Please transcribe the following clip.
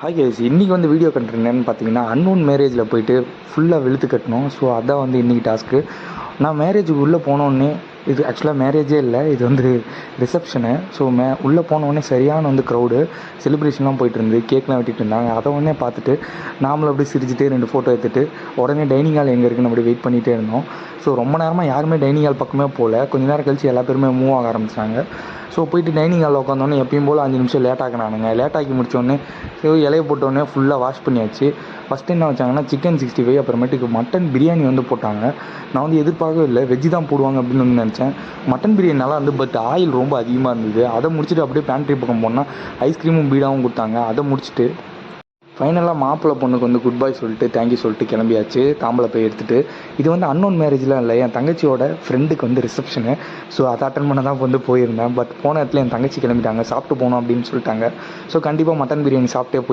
Hi guys, இன்றைக்கி வந்து video content என்னென்னு பார்த்தீங்கன்னா, அன்னோன் மேரேஜில் போயிட்டு ஃபுல்லாக வெளுத்து கட்டணும். ஸோ அதான் வந்து இன்றைக்கி டாஸ்க்கு. நான் மேரேஜுக்கு உள்ளே போனோடனே, இது ஆக்சுவலாக மேரேஜே இல்லை, இது வந்து ரிசப்ஷனு. ஸோ உள்ளே போனோடனே சரியான வந்து க்ரௌடு, செலிப்ரேஷன்லாம் போயிட்டு இருந்து, கேக்லாம் வெட்டிட்டு இருந்தாங்க. அதை உடனே பார்த்துட்டு நாமளும் அப்படியே சிரிச்சுட்டு 2 ஃபோட்டோ எடுத்துகிட்டு உடனே டைனிங் ஹால் எங்கே இருக்குன்னு அப்படி வெயிட் பண்ணிகிட்டே இருந்தோம். ஸோ ரொம்ப நேரமாக யாருமே டைனிங் ஹால் பக்கமே போகல. கொஞ்ச நேரம் கழிச்சு எல்லா பேருமே மூவ் ஆக ஆரம்பிச்சாங்க. ஸோ போயிட்டு டைனிங் ஹாலில் உட்காந்தோன்னே எப்பயும் போல் 5 நிமிஷம் லேட்டாக்கினானுங்க. லேட்டாக்கி முடித்தோடனே இலையை போட்டோடனே ஃபுல்லாக வாஷ் பண்ணியாச்சு. ஃபஸ்ட்டு என்ன வச்சாங்கன்னா சிக்கன் 65, அப்புறமேட்டுக்கு மட்டன் பிரியாணி வந்து போட்டாங்க. நான் வந்து எதிர்பார்க்கவே இல்லை, வெஜ்ஜு தான் போடுவாங்க அப்படின்னு வந்து நினச்சேன். மட்டன் பிரியாணி நல்லா இருந்து, பட் ஆயில் ரொம்ப அதிகமாக இருந்தது. அதை முடிச்சுட்டு அப்படியே பேண்ட்ரி பக்கம் போனால் ஐஸ்கிரீமும் பீடாவும் கொடுத்தாங்க. அதை முடிச்சுட்டு ஃபைனலாக மாப்பிள்ளை பொண்ணுக்கு வந்து குட் பாய் சொல்லிட்டு தேங்க்யூ சொல்லிட்டு கிளம்பியாச்சு, தாம்பளை போய் எடுத்துகிட்டு. இது வந்து அன்னோன் மேரேஜ்லாம் இல்லை, என் தங்கச்சியோட ஃப்ரெண்டுக்கு வந்து ரிசப்ஷனு. ஸோ அதை அட்டன் பண்ண தான் வந்து போயிருந்தேன். பட் போன இடத்துல என் தங்கச்சி கிளம்பிட்டாங்க, சாப்பிட்டு போகணும் அப்படின்னு சொல்லிட்டாங்க. ஸோ கண்டிப்பாக மட்டன் பிரியாணி சாப்பிட்டே போய்